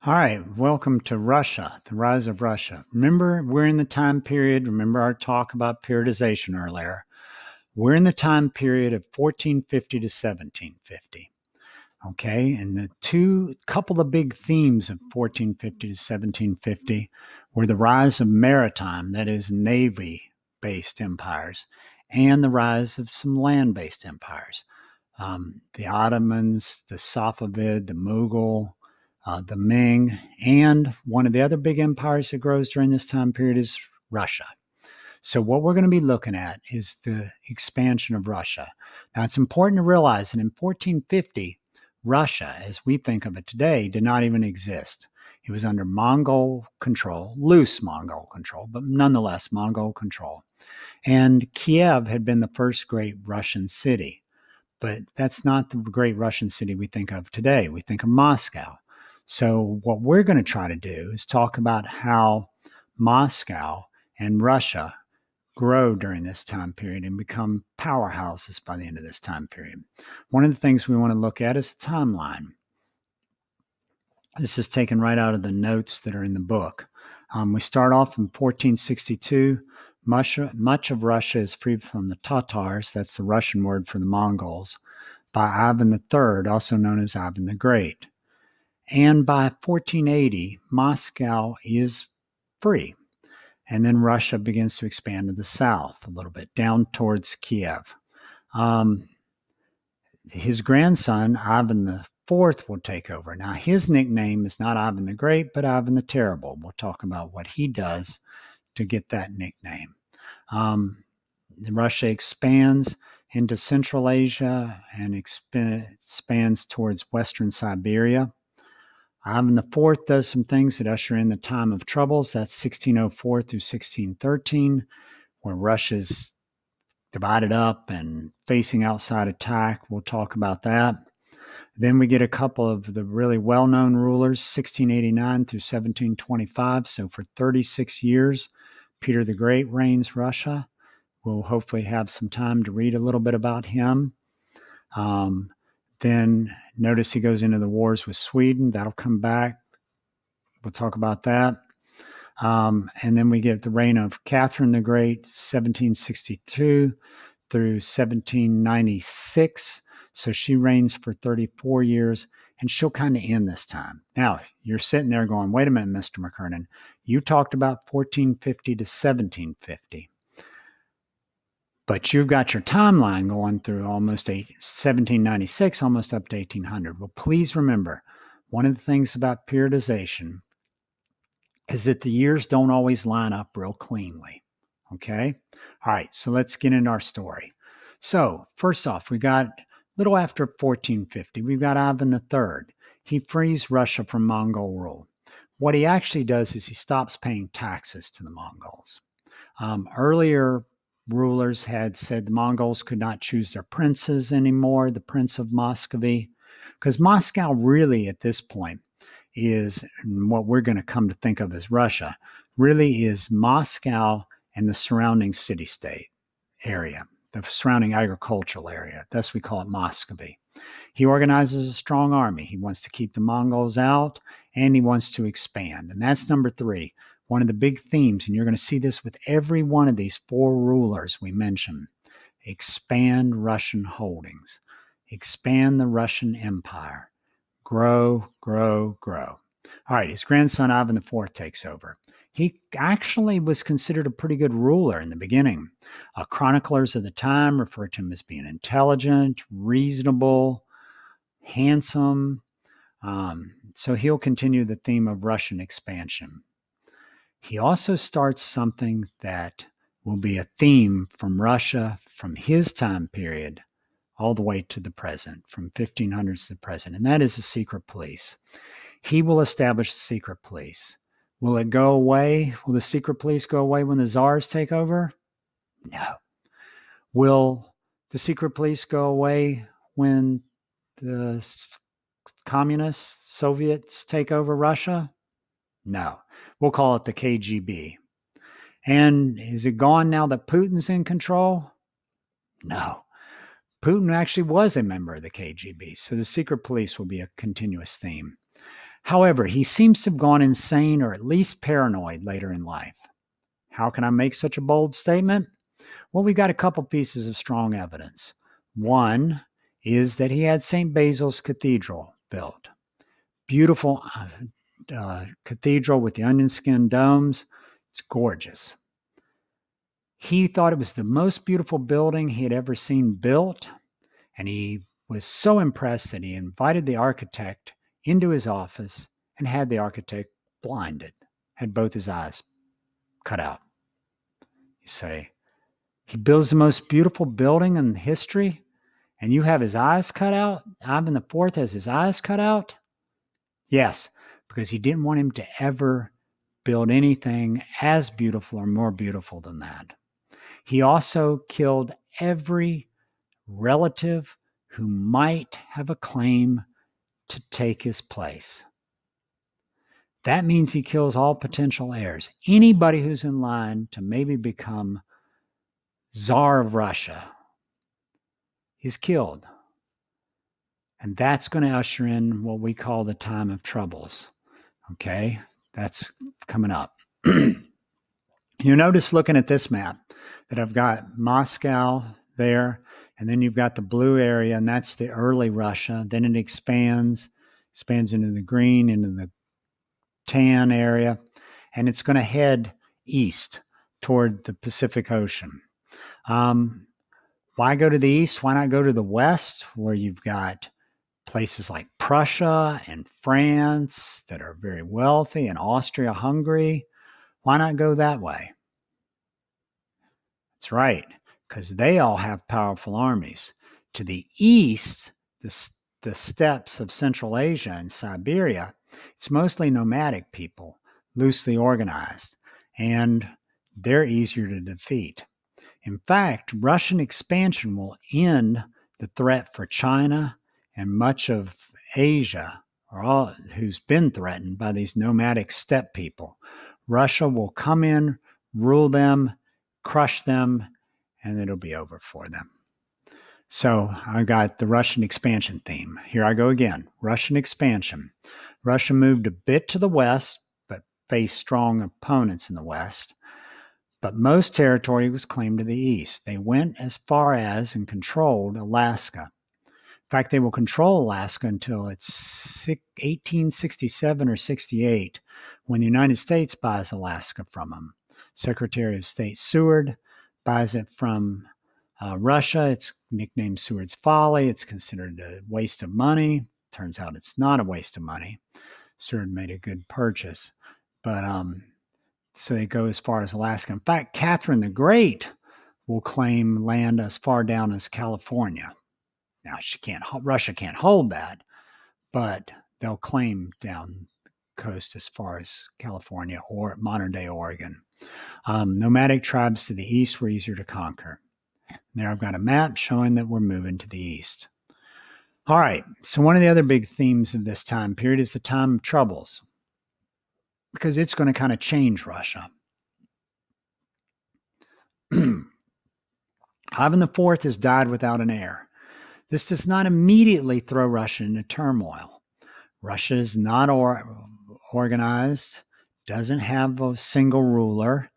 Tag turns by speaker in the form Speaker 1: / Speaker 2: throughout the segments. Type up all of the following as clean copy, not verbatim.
Speaker 1: All right, welcome to Russia, the rise of Russia. Remember, we're in the time period, remember our talk about periodization earlier. We're in the time period of 1450 to 1750. Okay, and the couple of big themes of 1450 to 1750 were the rise of maritime, that is, navy based empires, and the rise of some land based empires. The Ottomans, the Safavid, the Mughal, the Ming, and one of the other big empires that grows during this time period is Russia. So, what we're going to be looking at is the expansion of Russia. Now, it's important to realize that in 1450, Russia, as we think of it today, did not even exist. It was under Mongol control, loose Mongol control, but nonetheless Mongol control. And Kiev had been the first great Russian city. But that's not the great Russian city we think of today. We think of Moscow. So, what we're going to try to do is talk about how Moscow and Russia grow during this time period and become powerhouses by the end of this time period. One of the things we want to look at is a timeline. This is taken right out of the notes that are in the book. We start off in 1462. Much of Russia is freed from the Tatars, that's the Russian word for the Mongols, by Ivan III, also known as Ivan the Great. And by 1480, Moscow is free. And then Russia begins to expand to the south a little bit, down towards Kiev. His grandson, Ivan the Fourth, will take over. Now, his nickname is not Ivan the Great, but Ivan the Terrible. We'll talk about what he does to get that nickname. Russia expands into Central Asia and expands towards Western Siberia. Ivan IV does some things that usher in the time of troubles. That's 1604 through 1613, where Russia's divided up and facing outside attack. We'll talk about that. Then we get a couple of the really well-known rulers, 1689 through 1725. So for 36 years, Peter the Great reigns Russia. We'll hopefully have some time to read a little bit about him. Then notice he goes into the wars with Sweden. That'll come back. We'll talk about that. And then we get the reign of Catherine the Great, 1762 through 1796. So she reigns for 34 years, and she'll kind of end this time. Now, you're sitting there going, wait a minute, Mr. McKernan. You talked about 1450 to 1750. But you've got your timeline going through almost 1796, almost up to 1800. Well, please remember, one of the things about periodization is that the years don't always line up real cleanly. Okay? All right, so let's get into our story. So, first off, we got a little after 1450, we've got Ivan III. He frees Russia from Mongol rule. What he actually does is he stops paying taxes to the Mongols. Earlier rulers had said the Mongols could not choose their princes anymore, the Prince of Muscovy, because Moscow really at this point is what we're going to come to think of as Russia, really is Moscow and the surrounding city-state area, the surrounding agricultural area. Thus we call it Muscovy. He organizes a strong army. He wants to keep the Mongols out, and he wants to expand. And that's number 3. One of the big themes, and you're going to see this with every one of these 4 rulers we mentioned. Expand Russian holdings. Expand the Russian Empire. Grow, grow, grow. All right, his grandson Ivan IV takes over. He actually was considered a pretty good ruler in the beginning. Chroniclers of the time refer to him as being intelligent, reasonable, handsome. So he'll continue the theme of Russian expansion. He also starts something that will be a theme from Russia from his time period all the way to the present, from 1500s to the present, and that is the secret police. He will establish the secret police. Will it go away? Will the secret police go away when the czars take over? No. Will the secret police go away when the communists, Soviets take over Russia? No. We'll call it the KGB. And is it gone now that Putin's in control? No. Putin actually was a member of the KGB, so the secret police will be a continuous theme. However, he seems to have gone insane or at least paranoid later in life. How can I make such a bold statement? Well, we've got a couple pieces of strong evidence. One is that he had St. Basil's Cathedral built. Beautiful cathedral with the onion skin domes. It's gorgeous. He thought it was the most beautiful building he had ever seen built, and he was so impressed that he invited the architect into his office and had the architect blinded, had both his eyes cut out. You say, he builds the most beautiful building in history, and you have his eyes cut out? Ivan IV has his eyes cut out? Yes, because he didn't want him to ever build anything as beautiful or more beautiful than that. He also killed every relative who might have a claim to take his place. That means he kills all potential heirs. Anybody who's in line to maybe become Tsar of Russia is killed. And that's going to usher in what we call the time of troubles. Okay? That's coming up. You notice looking at this map that I've got Moscow there, and then you've got the blue area, and that's the early Russia. Then it expands into the green, into the tan area, and it's going to head east toward the Pacific Ocean. Why go to the east? Why not go to the west, where you've got places like Prussia and France that are very wealthy, and Austria-Hungary? Why not go that way? That's right, because they all have powerful armies. To the east, the steppes of Central Asia and Siberia, it's mostly nomadic people, loosely organized, and they're easier to defeat. In fact, Russian expansion will end the threat for China and much of Asia, who's been threatened by these nomadic steppe people. Russia will come in, rule them, crush them, and it'll be over for them. So I got the Russian expansion theme. Here I go again. Russian expansion. Russia moved a bit to the west, but faced strong opponents in the west. But most territory was claimed to the east. They went as far as and controlled Alaska. In fact, they will control Alaska until it's 1867 or 68, when the United States buys Alaska from them. Secretary of State Seward buys it from Russia. It's nicknamed Seward's Folly. It's considered a waste of money. Turns out it's not a waste of money. Seward made a good purchase. But so they go as far as Alaska. In fact, Catherine the Great will claim land as far down as California. Now, Russia can't hold that, but they'll claim down the coast as far as California or modern-day Oregon. Nomadic tribes to the east were easier to conquer. There I've got a map showing that we're moving to the east. All right, so one of the other big themes of this time period is the time of troubles, because it's going to kind of change Russia. Ivan IV has died without an heir. This does not immediately throw Russia into turmoil. Russia is not organized, doesn't have a single ruler,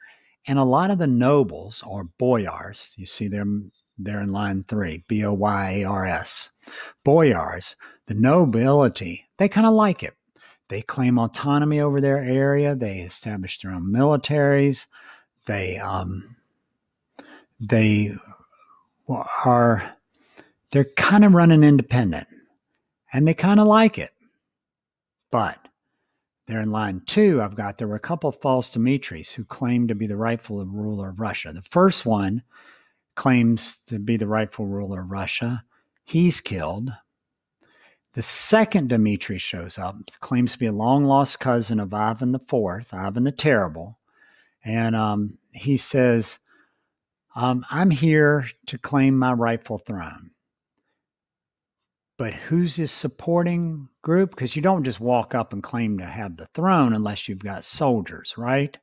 Speaker 1: and a lot of the nobles, or boyars, you see them there in line 3, B-O-Y-A-R-S, boyars, the nobility, they kind of like it. They claim autonomy over their area. They establish their own militaries. They're kind of running independent, and they kind of like it. But there in line 2, there were a couple of false Dimitris who claimed to be the rightful ruler of Russia. The first one claims to be the rightful ruler of Russia. He's killed. The second Dimitri shows up, claims to be a long-lost cousin of Ivan IV, Ivan the Terrible. And he says, I'm here to claim my rightful throne. But who's his supporting group? Because you don't just walk up and claim to have the throne unless you've got soldiers, right?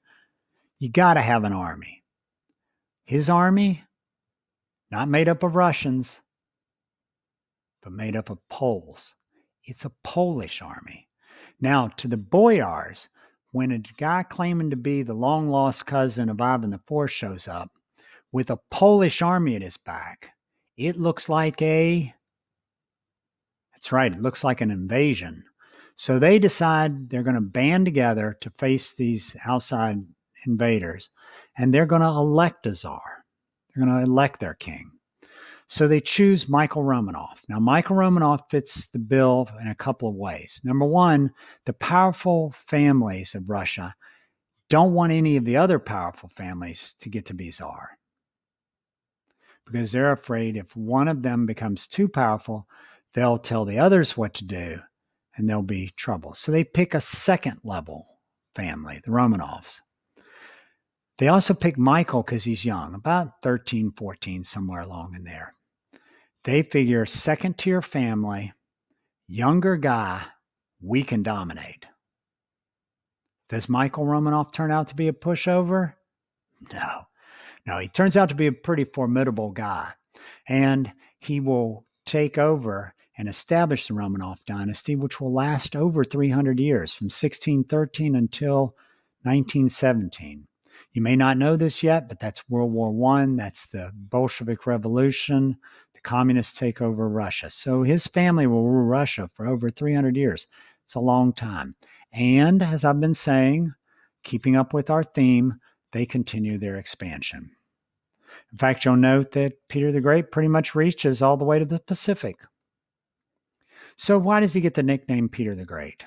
Speaker 1: You got to have an army. His army, not made up of Russians, but made up of Poles. It's a Polish army. Now, to the boyars, when a guy claiming to be the long-lost cousin of Ivan IV shows up with a Polish army at his back, it looks like that's right, it looks like an invasion. So they decide they're going to band together to face these outside invaders, and they're going to elect a czar. They're going to elect their king. So they choose Michael Romanov. Now, Michael Romanov fits the bill in a couple of ways. Number one, the powerful families of Russia don't want any of the other powerful families to get to be czar, because they're afraid if one of them becomes too powerful, they'll tell the others what to do and there'll be trouble. So they pick a second level family, the Romanovs. They also pick Michael because he's young, about 13, 14, somewhere along in there. They figure second tier family, younger guy, we can dominate. Does Michael Romanov turn out to be a pushover? No, he turns out to be a pretty formidable guy. And he will take over and establish the Romanov dynasty, which will last over 300 years, from 1613 until 1917. You may not know this yet, but that's World War I. That's the Bolshevik Revolution. The communists take over Russia. So his family will rule Russia for over 300 years. It's a long time. And as I've been saying, keeping up with our theme, they continue their expansion. In fact, you'll note that Peter the Great pretty much reaches all the way to the Pacific. So why does he get the nickname Peter the Great?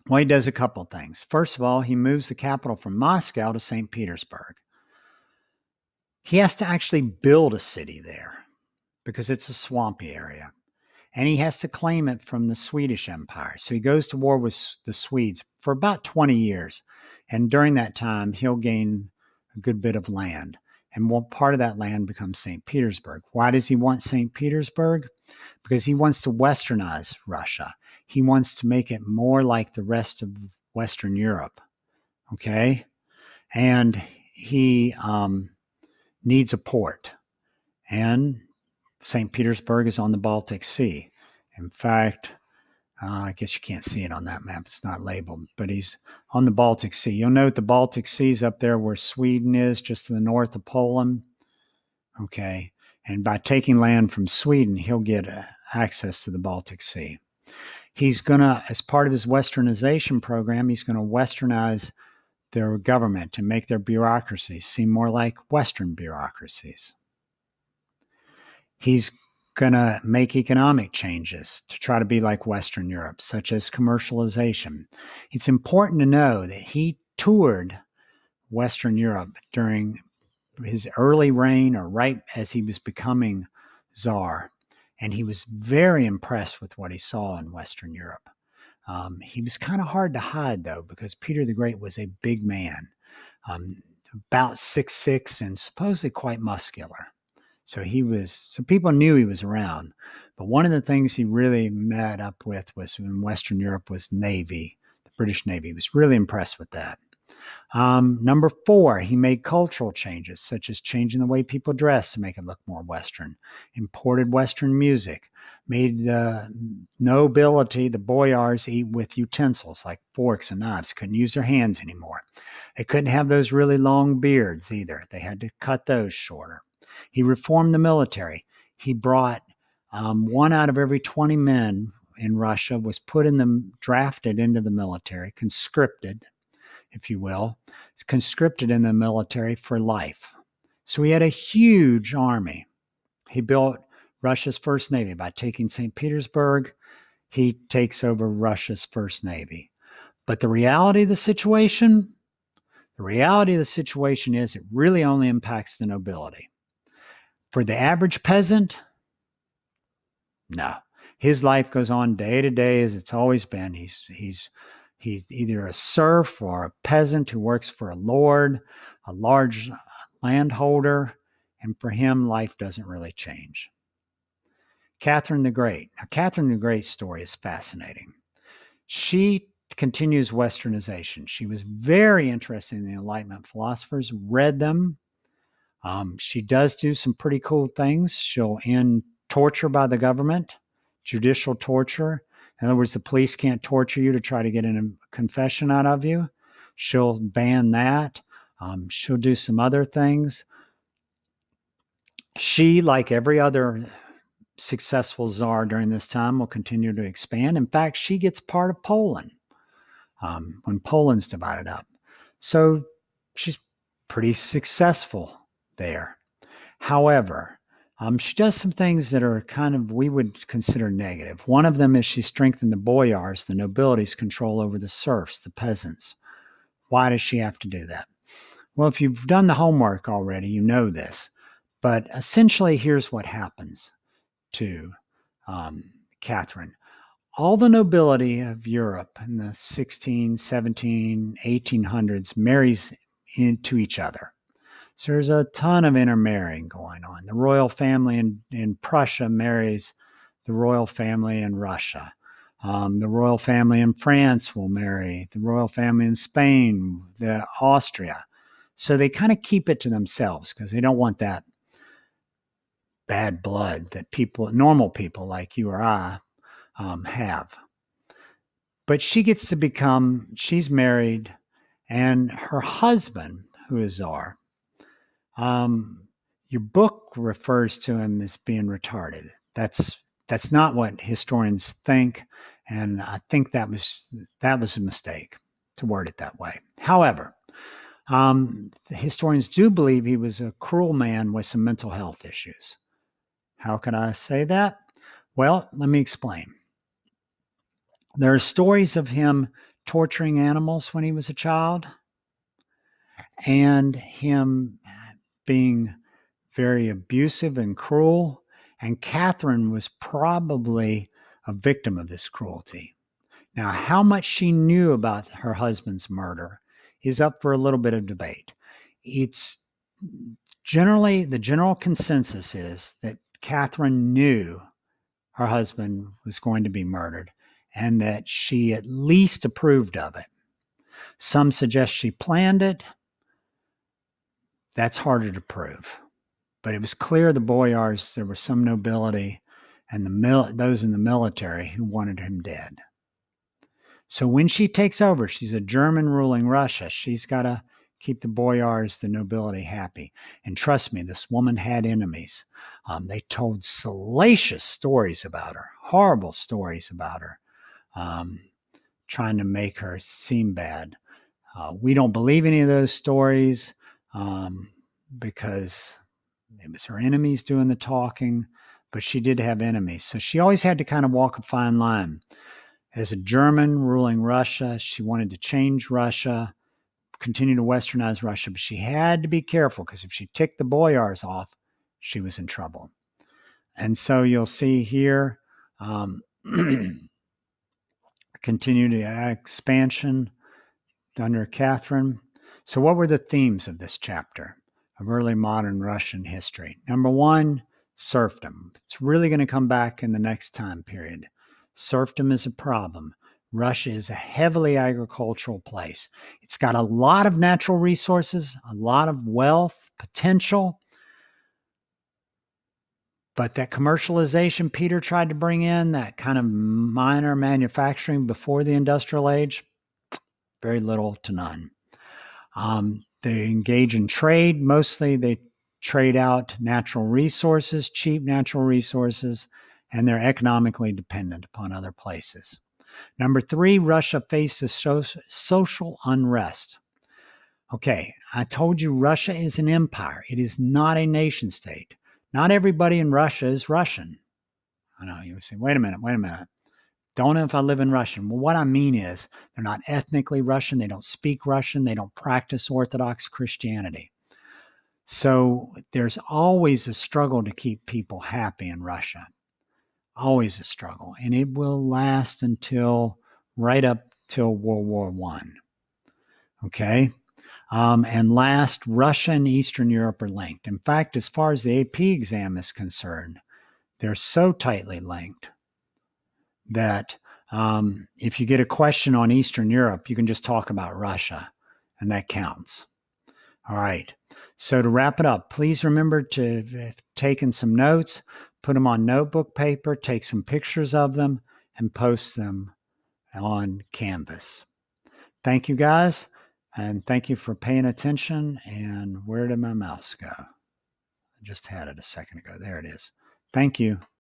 Speaker 1: Well, he does a couple things. First of all, he moves the capital from Moscow to St. Petersburg. He has to actually build a city there because it's a swampy area. And he has to claim it from the Swedish Empire. So he goes to war with the Swedes for about 20 years. And during that time, he'll gain a good bit of land. And one part of that land becomes St. Petersburg. Why does he want St. Petersburg? Because he wants to westernize Russia. He wants to make it more like the rest of Western Europe. Okay? And he needs a port. And St. Petersburg is on the Baltic Sea. In fact, I guess you can't see it on that map. It's not labeled, but he's on the Baltic Sea. You'll note the Baltic Sea is up there where Sweden is, just to the north of Poland. Okay. And by taking land from Sweden, he'll get access to the Baltic Sea. He's going to, as part of his westernization program, he's going to westernize their government and make their bureaucracies seem more like Western bureaucracies. He's going to make economic changes to try to be like Western Europe, such as commercialization. It's important to know that he toured Western Europe during his early reign, or right as he was becoming czar, and he was very impressed with what he saw in Western Europe. He was kind of hard to hide, though, because Peter the Great was a big man, about 6'6", and supposedly quite muscular. So people knew he was around. But one of the things he really met up with was in Western Europe was Navy, the British Navy. He was really impressed with that. Number 4, he made cultural changes, such as changing the way people dress to make it look more Western, imported Western music, made the nobility, the boyars, eat with utensils like forks and knives. Couldn't use their hands anymore. They couldn't have those really long beards either. They had to cut those shorter. He reformed the military. He brought 1 out of every 20 men in Russia was drafted into the military, conscripted, if you will. It's conscripted in the military for life. So he had a huge army. He built Russia's first navy by taking St. Petersburg. He takes over Russia's first navy. But the reality of the situation is it really only impacts the nobility. For the average peasant, no. His life goes on day to day as it's always been. He's either a serf or a peasant who works for a lord, a large landholder, and for him, life doesn't really change. Catherine the Great. Now, Catherine the Great's story is fascinating. She continues westernization. She was very interested in the Enlightenment philosophers, read them. She does do some pretty cool things. She'll end torture by the government, judicial torture, In other words, the police can't torture you to try to get a confession out of you. She'll ban that. She'll do some other things. She, like every other successful czar during this time, will continue to expand. In fact, she gets part of Poland when Poland's divided up. So she's pretty successful there. However, she does some things that are kind of, we would consider negative. One of them is she strengthened the boyars, the nobility's control over the serfs, the peasants. Why does she have to do that? Well, if you've done the homework already, you know this. But essentially, here's what happens to Catherine. All the nobility of Europe in the 16, 17, 1800s marries into each other. So there's a ton of intermarrying going on. The royal family in Prussia marries the royal family in Russia. The royal family in France will marry the royal family in Spain, Austria. So they kind of keep it to themselves because they don't want that bad blood that normal people like you or I, have. But she's married, and her husband, who is czar, your book refers to him as being retarded. That's not what historians think, and I think that was a mistake to word it that way. However, the historians do believe he was a cruel man with some mental health issues. How can I say that? Well, let me explain. There are stories of him torturing animals when he was a child, and him being very abusive and cruel. And Catherine was probably a victim of this cruelty. Now, how much she knew about her husband's murder is up for a little bit of debate. It's generally, the general consensus is that Catherine knew her husband was going to be murdered and that she at least approved of it. Some suggest she planned it. That's harder to prove. But it was clear the boyars, there was some nobility and those in the military who wanted him dead. So when she takes over, she's a German ruling Russia. She's got to keep the boyars, the nobility happy. And trust me, this woman had enemies. They told salacious stories about her, horrible stories about her, trying to make her seem bad. We don't believe any of those stories because it was her enemies doing the talking, but she did have enemies. So she always had to kind of walk a fine line. As a German ruling Russia, she wanted to change Russia, continue to westernize Russia, but she had to be careful because if she ticked the boyars off, she was in trouble. And so you'll see here, continued expansion under Catherine. So what were the themes of this chapter of early modern Russian history? Number one, serfdom. It's really going to come back in the next time period. Serfdom is a problem. Russia is a heavily agricultural place. It's got a lot of natural resources, a lot of wealth, potential. But that commercialization Peter tried to bring in, that kind of minor manufacturing before the industrial age, very little to none. They engage in trade. Mostly they trade out natural resources, cheap natural resources, and they're economically dependent upon other places. Number three, Russia faces social unrest. Okay, I told you Russia is an empire. It is not a nation state. Not everybody in Russia is Russian. I know you would say, wait a minute. Don't know if I live in Russian. Well, what I mean is they're not ethnically Russian. They don't speak Russian. They don't practice Orthodox Christianity. So there's always a struggle to keep people happy in Russia. Always a struggle. And it will last right up till World War I. Okay? And last, Russia and Eastern Europe are linked. In fact, as far as the AP exam is concerned, they're so tightly linked that if you get a question on Eastern Europe, you can just talk about Russia, and that counts. All right. So to wrap it up, please remember to have taken some notes, put them on notebook paper, take some pictures of them, and post them on Canvas. Thank you, guys, and thank you for paying attention. And where did my mouse go? I just had it a second ago. There it is. Thank you.